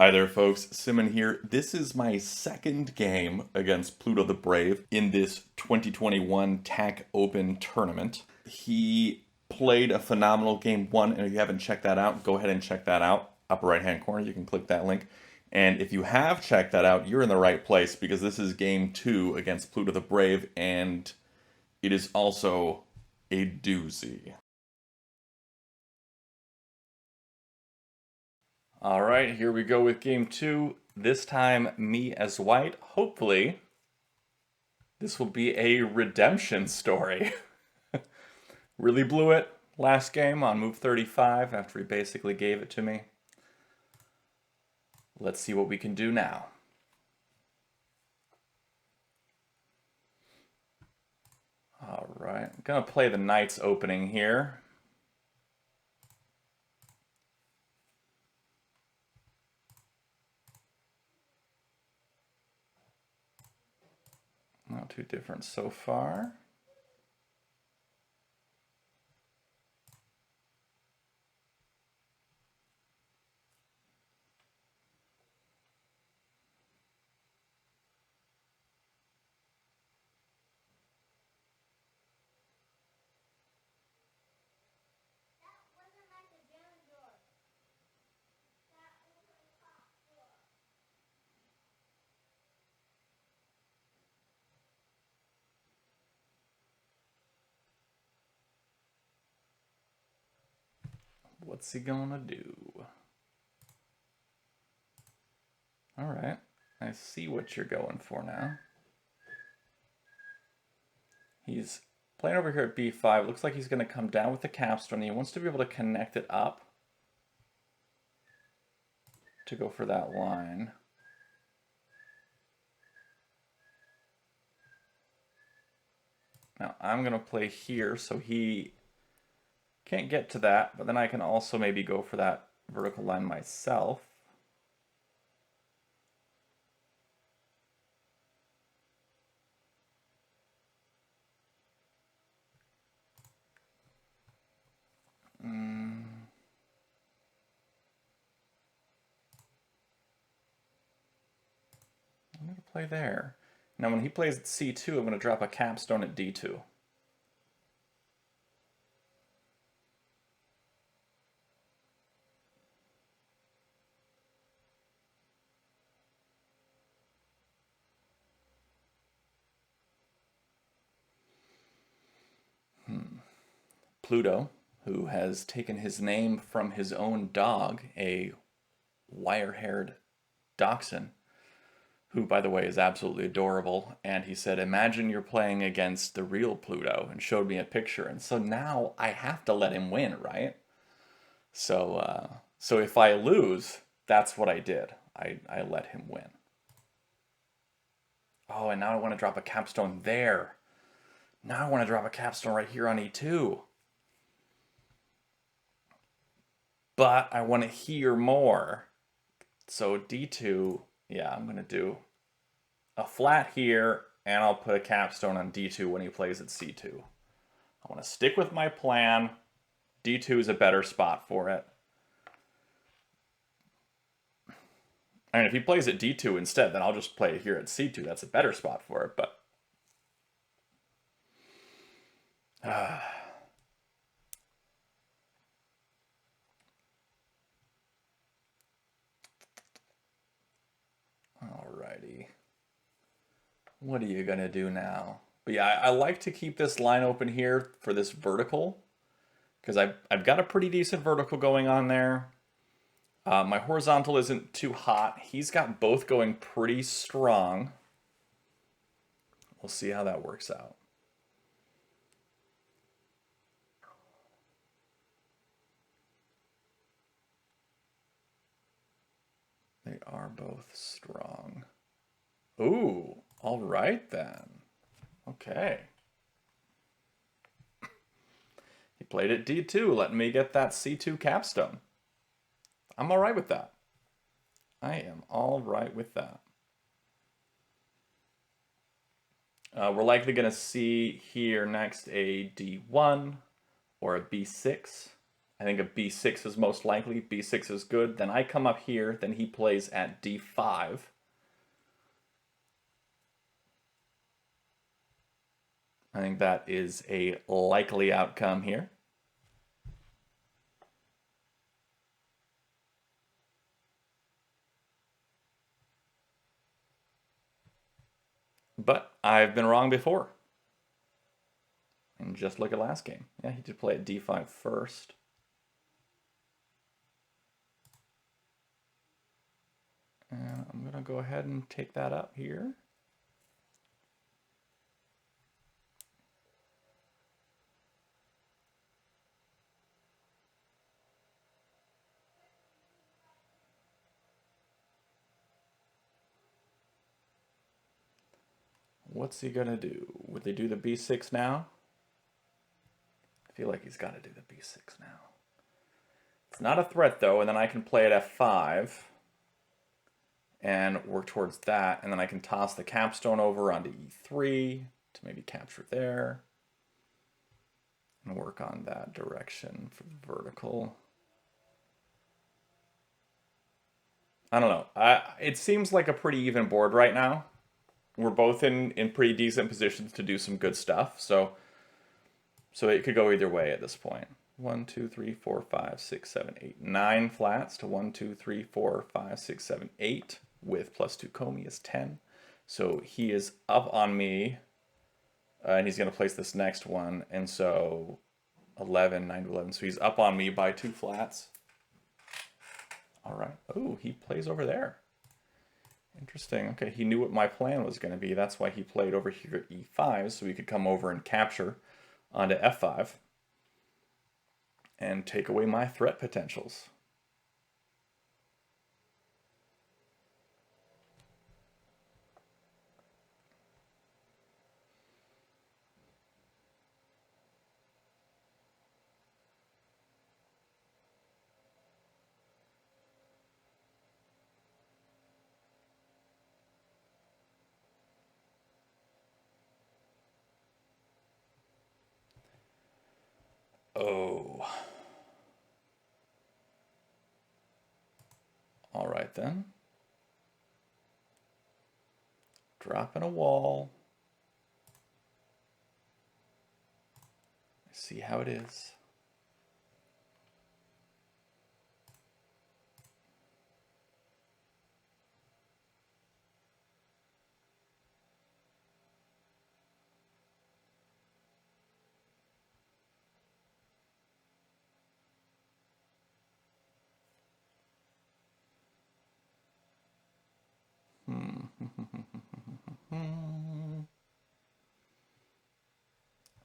Hi there, folks. Simmon here. This is my second game against PlutoTheBrave in this 2021 TAC Open tournament. He played a phenomenal game one, and if you haven't checked that out, go ahead and check that out. Upper right-hand corner, you can click that link. And if you have checked that out, you're in the right place because this is game two against PlutoTheBrave, and it is also a doozy. All right, here we go with game two. This time, me as white. Hopefully, this will be a redemption story. Really blew it last game on move 35 after he basically gave it to me. Let's see what we can do now. All right, I'm gonna play the Knight's opening here. Not too different so far. What's he gonna do? All right, I see what you're going for now. He's playing over here at b5. Looks like he's going to come down with the capstone. He wants to be able to connect it up to go for that line. Now I'm going to play here so he can't get to that, but then I can also maybe go for that vertical line myself. I'm going to play there. Now when he plays at c2, I'm going to drop a capstone at d2. Pluto, who has taken his name from his own dog, a wire-haired dachshund, who, by the way, is absolutely adorable. And he said, imagine you're playing against the real Pluto, and showed me a picture. And so now I have to let him win, right? So, so if I lose, that's what I did. I let him win. Oh, and now I want to drop a capstone there. Now I want to drop a capstone right here on E2. But I want to hear more. So D2, yeah, I'm going to do a flat here, and I'll put a capstone on D2 when he plays at C2. I want to stick with my plan. D2 is a better spot for it. I mean, if he plays at D2 instead, then I'll just play it here at C2. That's a better spot for it, but... Alrighty. What are you going to do now? But yeah, I like to keep this line open here for this vertical, because I've got a pretty decent vertical going on there. My horizontal isn't too hot. He's got both going pretty strong. We'll see how that works out. They are both strong. Ooh, all right then. Okay. He played at D2, letting me get that C2 capstone. I'm all right with that. I am all right with that. We're likely going to see here next a D1 or a B6. I think a b6 is most likely. b6 is good. Then I come up here. Then he plays at d5. I think that is a likely outcome here. But I've been wrong before. And just look at last game. Yeah, he did play at d5 first. And I'm going to go ahead and take that up here. What's he going to do? Would they do the b6 now? I feel like he's got to do the b6 now. It's not a threat, though, and then I can play at f5 and work towards that, and then I can toss the capstone over onto e3 to maybe capture there and work on that direction for the vertical. I don't know. It seems like a pretty even board right now. We're both in pretty decent positions to do some good stuff, so it could go either way at this point. 1, 2, 3, 4, 5, 6, 7, 8, 9 flats to 1, 2, 3, 4, 5, 6, 7, 8 with +2 Comey is 10. So he is up on me, and he's going to place this next one, and so 11, 9 to 11. So he's up on me by 2 flats. All right. Oh, he plays over there. Interesting. Okay, he knew what my plan was going to be. That's why he played over here at e5, so we could come over and capture onto f5 and take away my threat potentials. Oh. All right then. Dropping a wall. See how it is.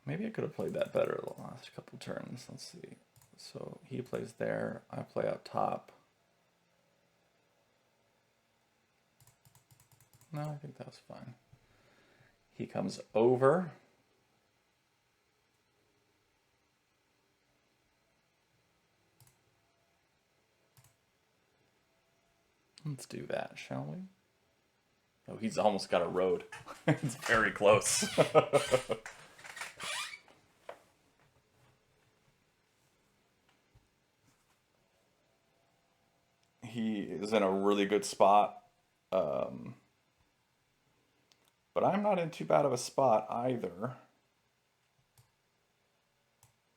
Maybe I could have played that better the last couple turns. Let's see. So he plays there. I play up top. No, I think that was fine. He comes over. Let's do that, shall we? Oh, he's almost got a road. It's very close. He is in a really good spot. But I'm not in too bad of a spot either.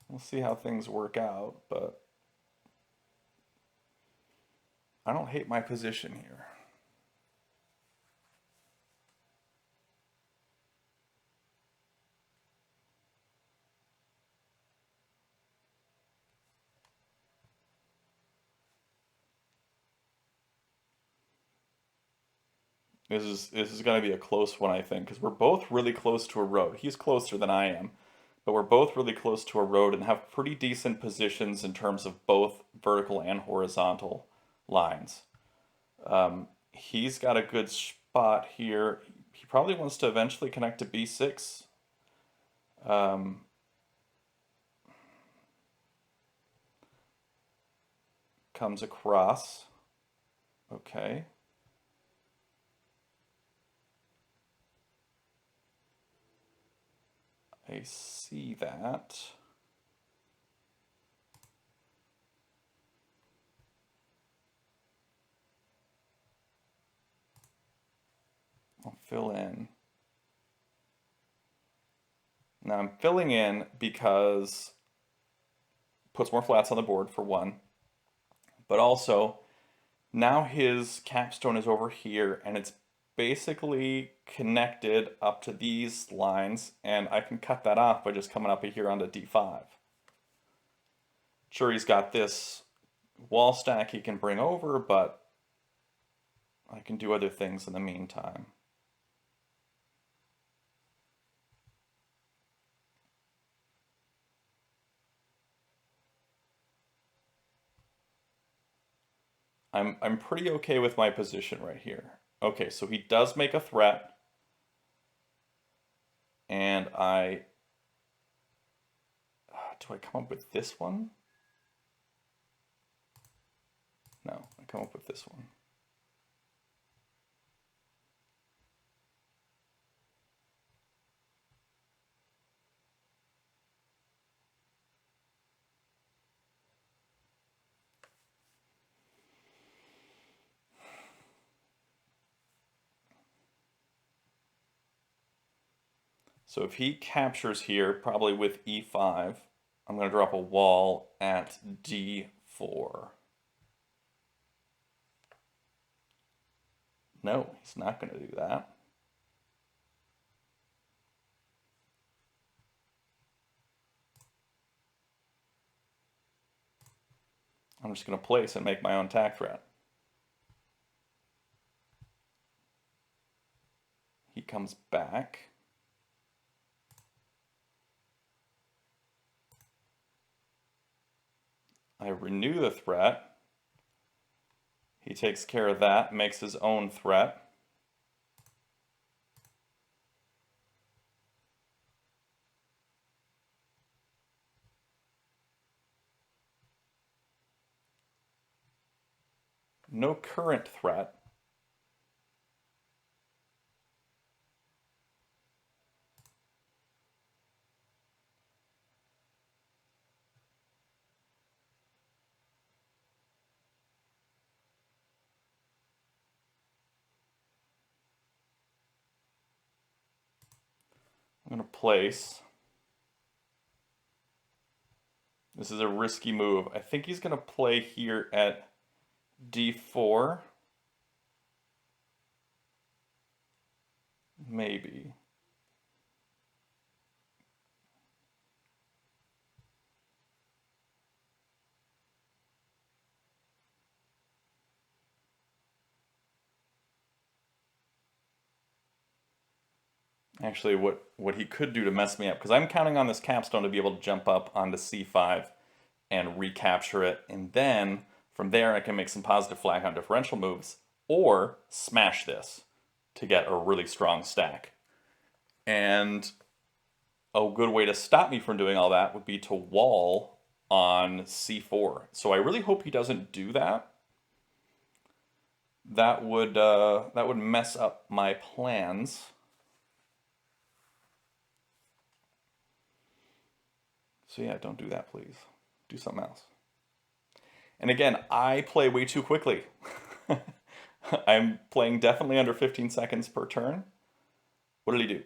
We'll see how things work out, but I don't hate my position here. This is going to be a close one, I think, because we're both really close to a road. He's closer than I am, but we're both really close to a road and have pretty decent positions in terms of both vertical and horizontal lines. He's got a good spot here. He probably wants to eventually connect to b6. Comes across. Okay. I see that. I'll fill in. Now I'm filling in because it puts more flats on the board for one, but also now his capstone is over here and it's basically connected up to these lines, and I can cut that off by just coming up here onto D5. Sure, he's got this wall stack he can bring over, but I can do other things in the meantime. I'm pretty okay with my position right here. Okay, so he does make a threat, and do I come up with this one? No, I come up with this one. So if he captures here, probably with E5, I'm going to drop a wall at D4. No, he's not going to do that. I'm just going to place and make my own attack threat. He comes back. I renew the threat. He takes care of that, makes his own threat. No current threat. I'm going to place. This is a risky move. I think he's going to play here at D4. Maybe. Actually, what he could do to mess me up, because I'm counting on this capstone to be able to jump up onto C5 and recapture it, and then from there I can make some positive flag on differential moves, or smash this to get a really strong stack. And a good way to stop me from doing all that would be to wall on C4. So I really hope he doesn't do that. That would mess up my plans. So yeah, don't do that, please. Do something else. And again, I play way too quickly. I'm playing definitely under 15 seconds per turn. What did he do?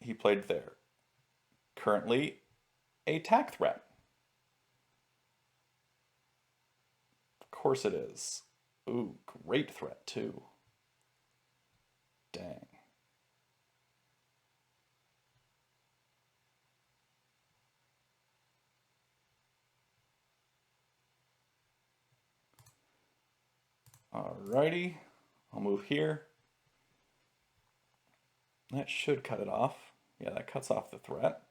He played there. Currently, a attack threat. Of course it is. Ooh, great threat too. Dang. Alrighty, I'll move here. That should cut it off. Yeah, that cuts off the threat.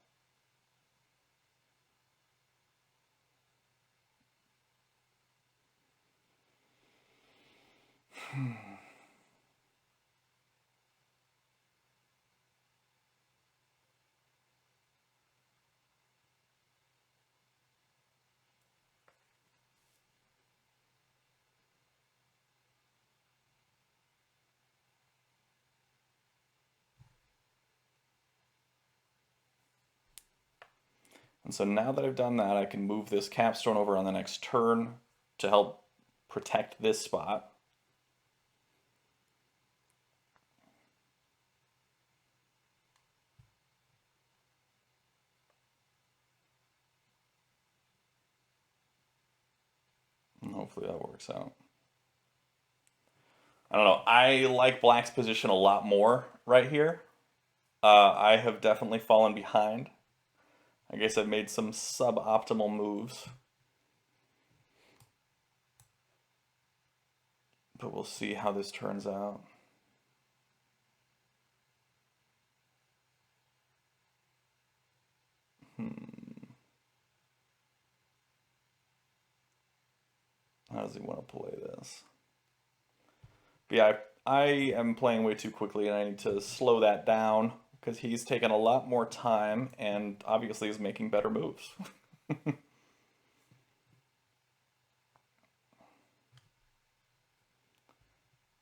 And so now that I've done that, I can move this capstone over on the next turn to help protect this spot. Hopefully that works out. I don't know. I like black's position a lot more right here. I have definitely fallen behind. I guess I've made some suboptimal moves. But we'll see how this turns out. How does he want to play this? But yeah, I am playing way too quickly and I need to slow that down because he's taken a lot more time and obviously is making better moves.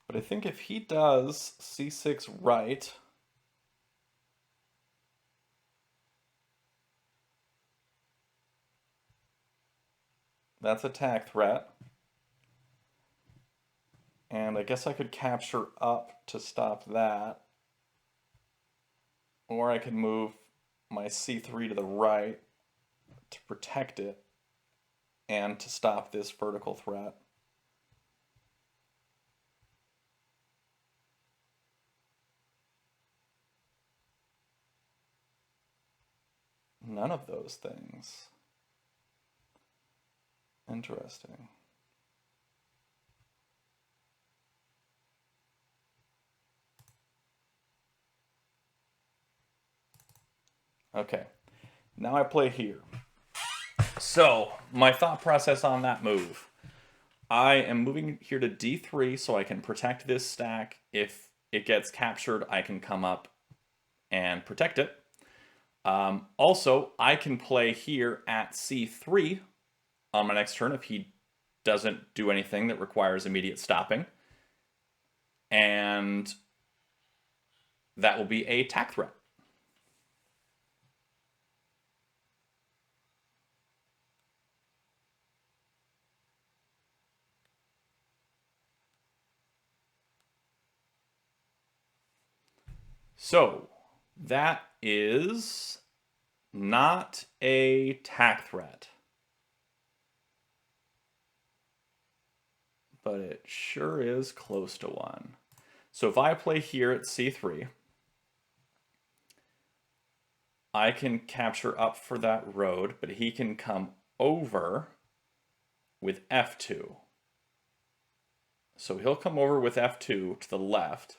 But I think if he does c6 right, that's attack threat. And I guess I could capture up to stop that. Or I could move my c3 to the right to protect it and to stop this vertical threat. None of those things. Interesting. Okay, now I play here. So, my thought process on that move. I am moving here to d3 so I can protect this stack. If it gets captured, I can come up and protect it. Also, I can play here at c3 on my next turn if he doesn't do anything that requires immediate stopping. And that will be a attack threat. So that is not a attack threat. But it sure is close to one. So if I play here at c3, I can capture up for that road, but he can come over with f2. So he'll come over with f2 to the left.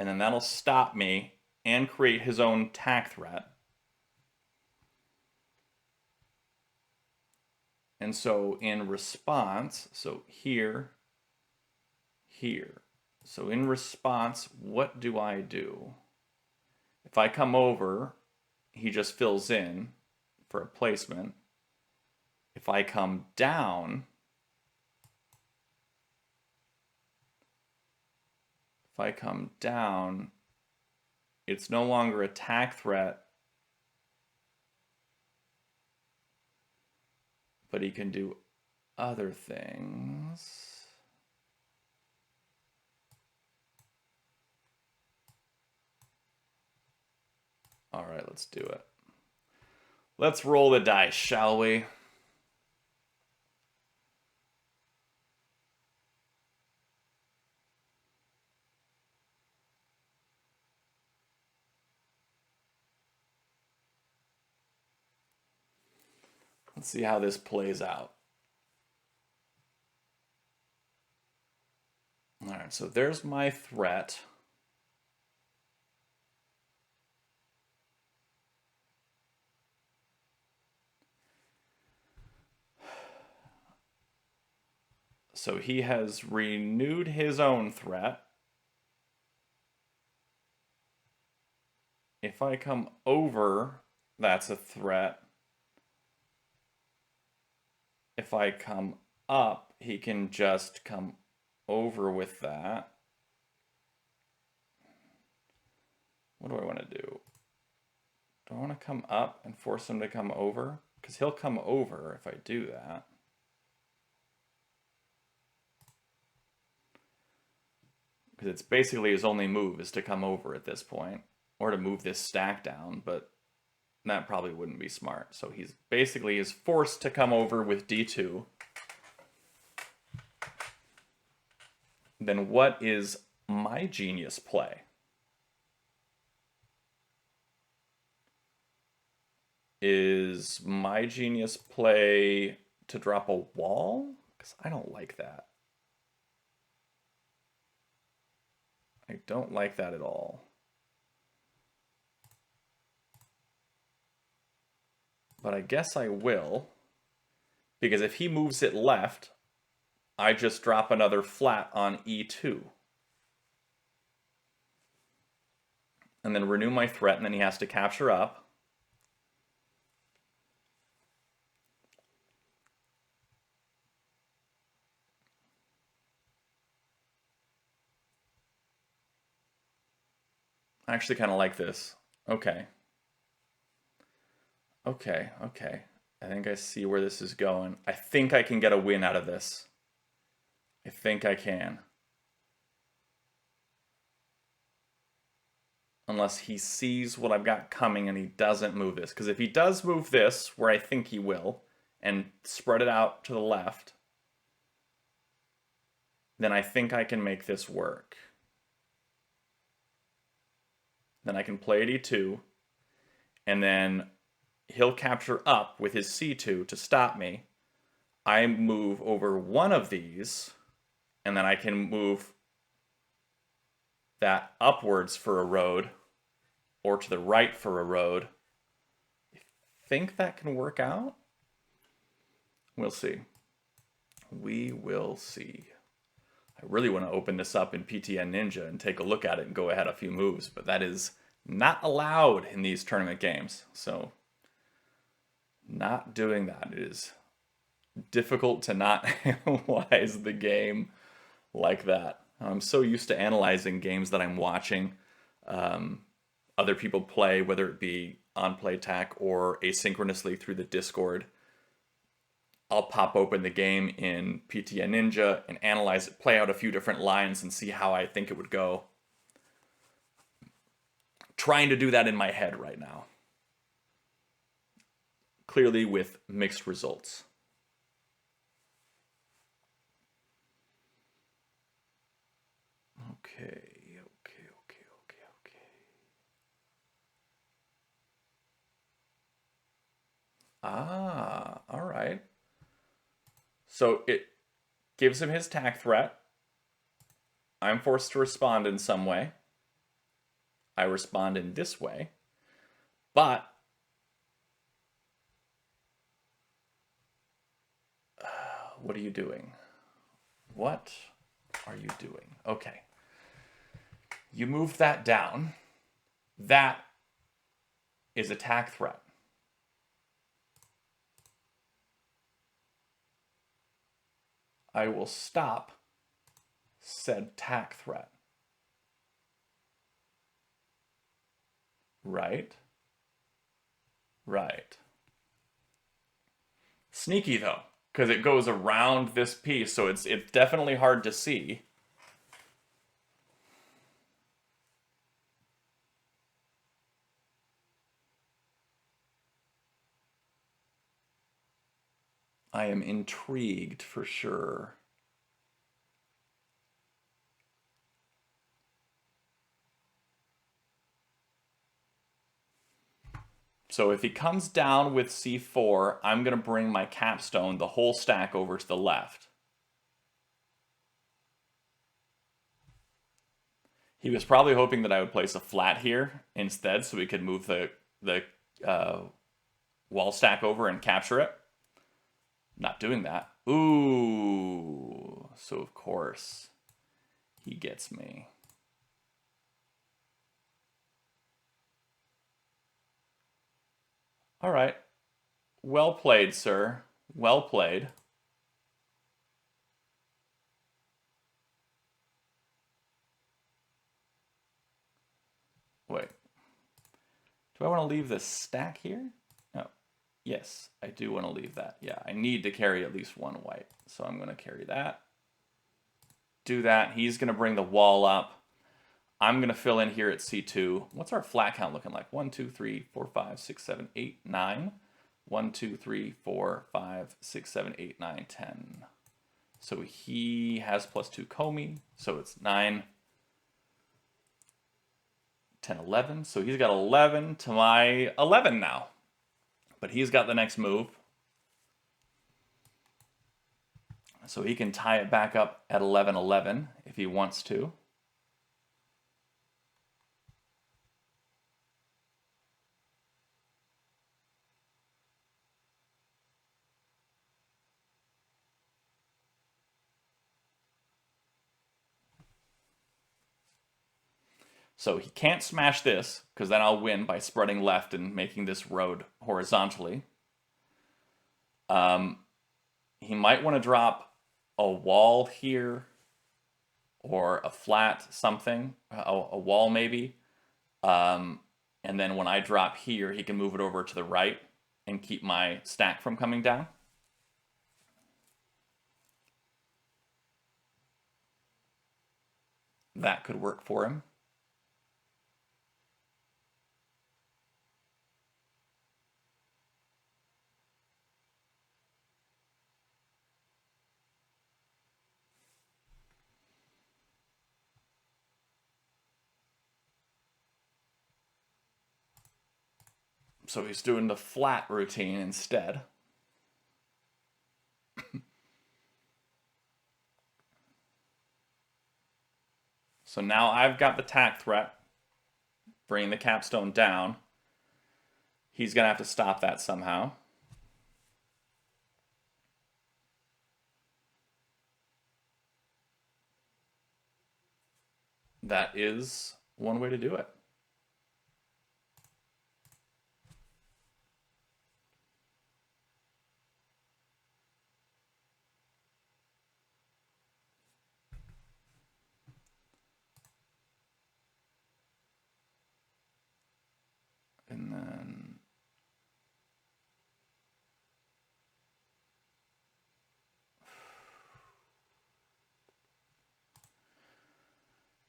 And then that'll stop me and create his own attack threat. And so in response, so here, here. So in response, what do I do? If I come over, he just fills in for a placement. If I come down, it's no longer attack threat, but he can do other things. All right, let's do it. Let's roll the dice, shall we? Let's see how this plays out. All right, so there's my threat. So he has renewed his own threat. If I come over, that's a threat. If I come up, he can just come over with that. What do I want to do? Do I want to come up and force him to come over? Because he'll come over if I do that. Because it's basically his only move is to come over at this point. Or to move this stack down, but That probably wouldn't be smart. So he's basically is forced to come over with d2. Then what is my genius play? Is my genius play to drop a wall? Because I don't like that. I don't like that at all. But I guess I will. Because if he moves it left, I just drop another flat on e2. And then renew my threat, and then he has to capture up. I actually kind of like this. Okay. Okay, okay. I think I see where this is going. I think I can get a win out of this. I think I can. Unless he sees what I've got coming and he doesn't move this. Because if he does move this, where I think he will, and spread it out to the left, then I think I can make this work. Then I can play at e2, and then he'll capture up with his c2 to stop me. I move over one of these, and then I can move that upwards for a road, or to the right for a road. I think that can work out. We'll see. We will see. I really want to open this up in PTN Ninja and take a look at it and go ahead a few moves, but that is not allowed in these tournament games. So, not doing that. It is difficult to not analyze the game like that. I'm so used to analyzing games that I'm watching other people play, whether it be on PlayTac or asynchronously through the Discord. I'll pop open the game in PTN Ninja and analyze it, play out a few different lines and see how I think it would go. Trying to do that in my head right now. Clearly with mixed results. Okay. Ah, all right. So it gives him his tack threat. I'm forced to respond in some way. I respond in this way. But what are you doing? What are you doing? Okay. You move that down. That is a tack threat. I will stop said tack threat. Right? Right. Sneaky though, because it goes around this piece, so it's definitely hard to see. I am intrigued for sure. So if he comes down with c4, I'm going to bring my capstone, the whole stack, over to the left. He was probably hoping that I would place a flat here instead so we could move the wall stack over and capture it. Not doing that. Ooh, so of course he gets me. All right. Well played, sir. Well played. Wait. Do I want to leave this stack here? No. Yes, I do want to leave that. Yeah, I need to carry at least one white. So I'm going to carry that. Do that. He's going to bring the wall up. I'm going to fill in here at C2. What's our flat count looking like? 1, 2, 3, 4, 5, 6, 7, 8, 9. 1, 2, 3, 4, 5, 6, 7, 8, 9, 10. So he has +2 Comey. So it's 9, 10, 11. So he's got 11 to my 11 now. But he's got the next move. So he can tie it back up at 11, 11 if he wants to. So he can't smash this, because then I'll win by spreading left and making this road horizontally. He might want to drop a wall here, or a flat something, a wall maybe. And then when I drop here, he can move it over to the right and keep my stack from coming down. That could work for him. So he's doing the flat routine instead. So now I've got the tack threat, bringing the capstone down. He's going to have to stop that somehow. That is one way to do it. And then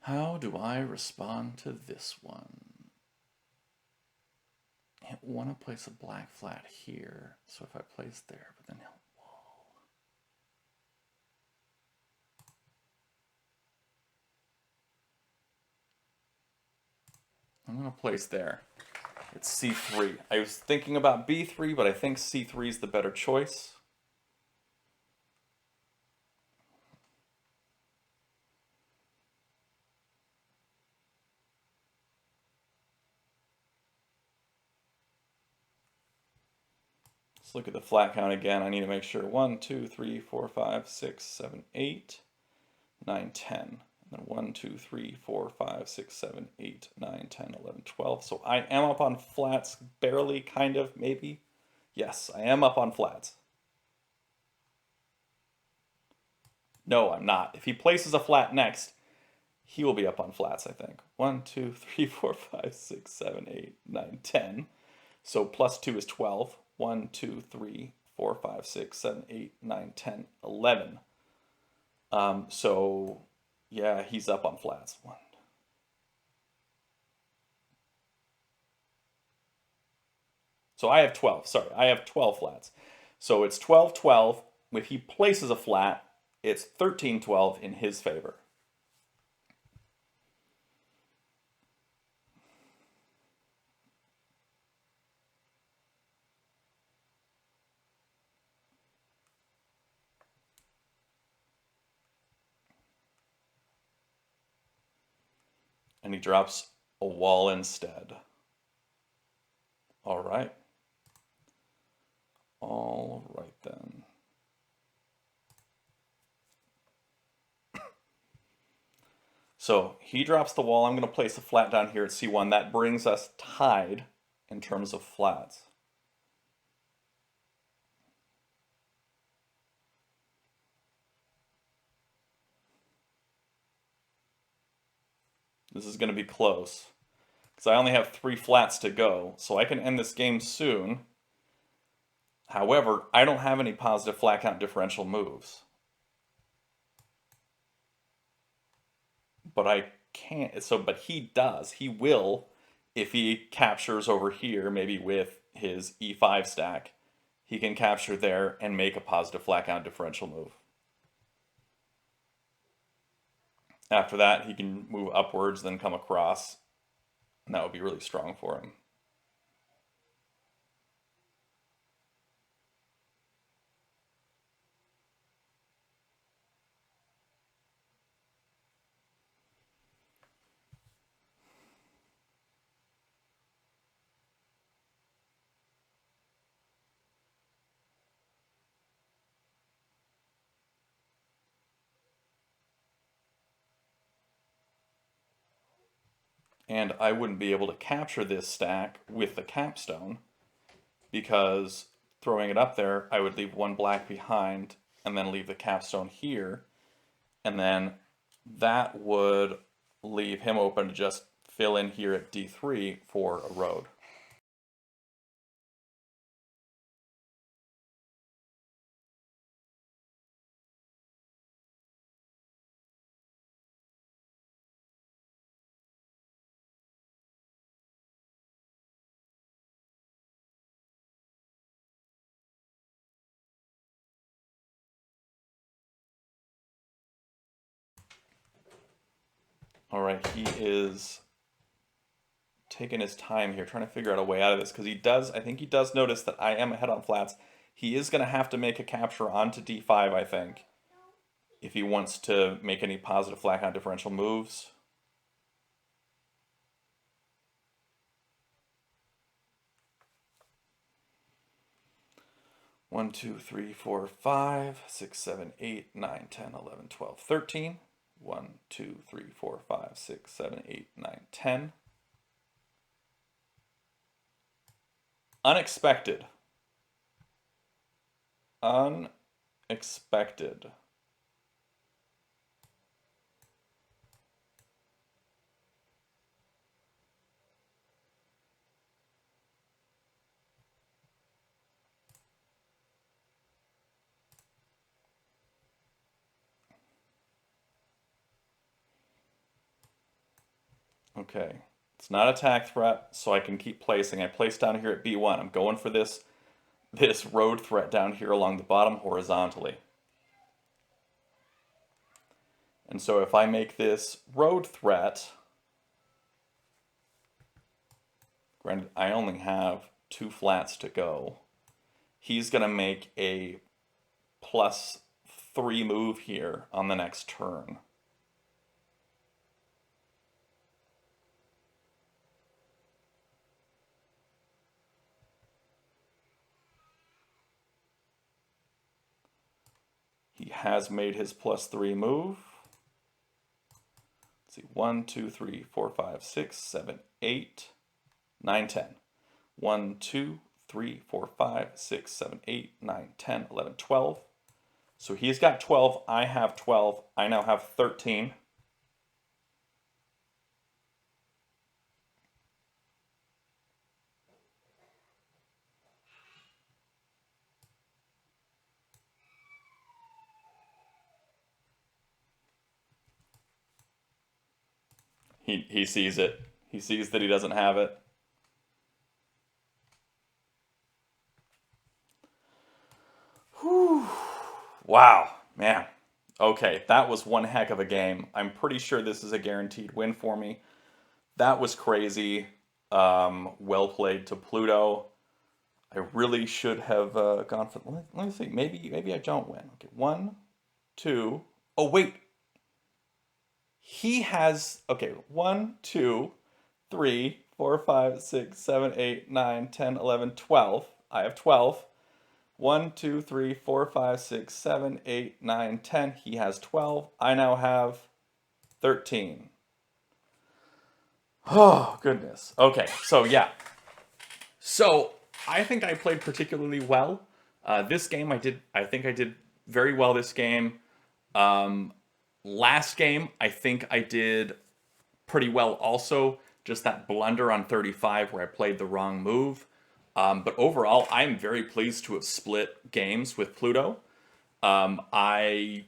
how do I respond to this one? I want to place a black flat here, so if I place there, but then he'll wall. I'm going to place there. It's C3. I was thinking about B3, but I think C3 is the better choice. Let's look at the flat count again. I need to make sure 1, 2, 3, 4, 5, 6, 7, 8, 9, 10. And then 1, 2, 3, 4, 5, 6, 7, 8, 9, 10, 11, 12. So I am up on flats, barely, kind of, maybe. Yes, I am up on flats. No, I'm not. If he places a flat next, he will be up on flats, I think. 1, 2, 3, 4, 5, 6, 7, 8, 9, 10. So +2 is 12. 1, 2, 3, 4, 5, 6, 7, 8, 9, 10, 11. So, yeah, he's up on flats. One. So I have 12. Sorry, I have 12 flats. So it's 12, 12. If he places a flat, it's 13, 12 in his favor. And he drops a wall instead. All right. All right then. So he drops the wall. I'm going to place a flat down here at C1. That brings us tied in terms of flats. This is going to be close, because I only have 3 flats to go, so I can end this game soon. However, I don't have any positive flat count differential moves. But I can't. So, but he does. He will, if he captures over here, maybe with his e5 stack, he can capture there and make a positive flat count differential move. After that, he can move upwards, then come across, and that would be really strong for him. And I wouldn't be able to capture this stack with the capstone because throwing it up there, I would leave one black behind and then leave the capstone here. And then that would leave him open to just fill in here at D3 for a road. All right, he is taking his time here, trying to figure out a way out of this, because he does, I think he does notice that I am ahead on flats. He is going to have to make a capture onto D5, I think, if he wants to make any positive flat count differential moves. One, 2, 3, 4, 5, 6, 7, 8, 9, 10, 11, 12, 13. 1, 2, 3, 4, 5, 6, 7, 8, 9, 10. Unexpected. Unexpected. Okay, it's not attack threat, so I can keep placing. I place down here at B1. I'm going for this road threat down here along the bottom horizontally. And so if I make this road threat, granted I only have 2 flats to go, he's going to make a +3 move here on the next turn. He has made his +3 move. Let's see, 1, 2, 3, 4, 5, 6, 7, 8, 9, 10. 1, 2, 3, 4, 5, 6, 7, 8, 9, 10, 11, 12. So he's got 12, I have 12, I now have 13. He sees it. He sees that he doesn't have it. Whew. Wow, man. Okay, that was one heck of a game. I'm pretty sure this is a guaranteed win for me. That was crazy. Well played to Pluto. I really should have gone for. Let me see. Maybe I don't win. Okay, 1, 2. Oh wait. He has. Okay, 1, 2, 3, 4, 5, 6, 7, 8, 9, 10, 11, 12. I have 12. 1, 2, 3, 4, 5, 6, 7, 8, 9, 10. He has 12. I now have 13. Oh, goodness. Okay, so yeah. So I think I played particularly well. This game I think I did very well this game. Last game, I think I did pretty well also. Just that blunder on 35 where I played the wrong move. But overall, I'm very pleased to have split games with Pluto. I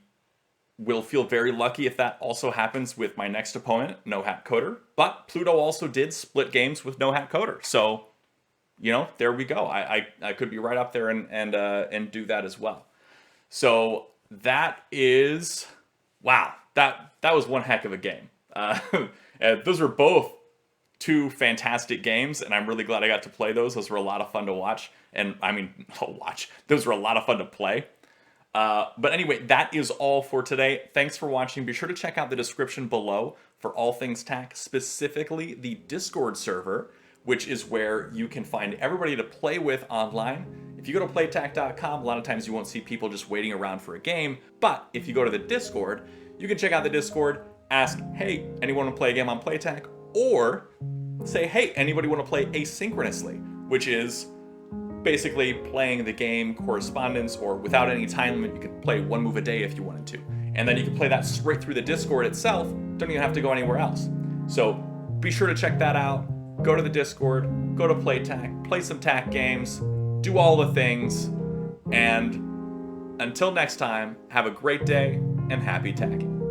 will feel very lucky if that also happens with my next opponent, Nohat Coder. But Pluto also did split games with Nohat Coder, so there we go. I could be right up there and do that as well. So that is, wow, that was one heck of a game. Those were both two fantastic games, and I'm really glad I got to play those. Those were a lot of fun to watch, and those were a lot of fun to play. But anyway, that is all for today. Thanks for watching. Be sure to check out the description below for all things TAC, specifically the Discord server, which is where you can find everybody to play with online. If you go to playtac.com, a lot of times you won't see people just waiting around for a game. But if you go to the Discord, you can check out the Discord, ask, hey, anyone want to play a game on PlayTac? Or say, hey, anybody want to play asynchronously, which is basically playing the game correspondence or without any time limit. You could play one move a day if you wanted to. And then you can play that straight through the Discord itself. Don't even have to go anywhere else. So be sure to check that out. Go to the Discord, go to PlayTac, play some TAC games, do all the things. And until next time, have a great day and happy tacking.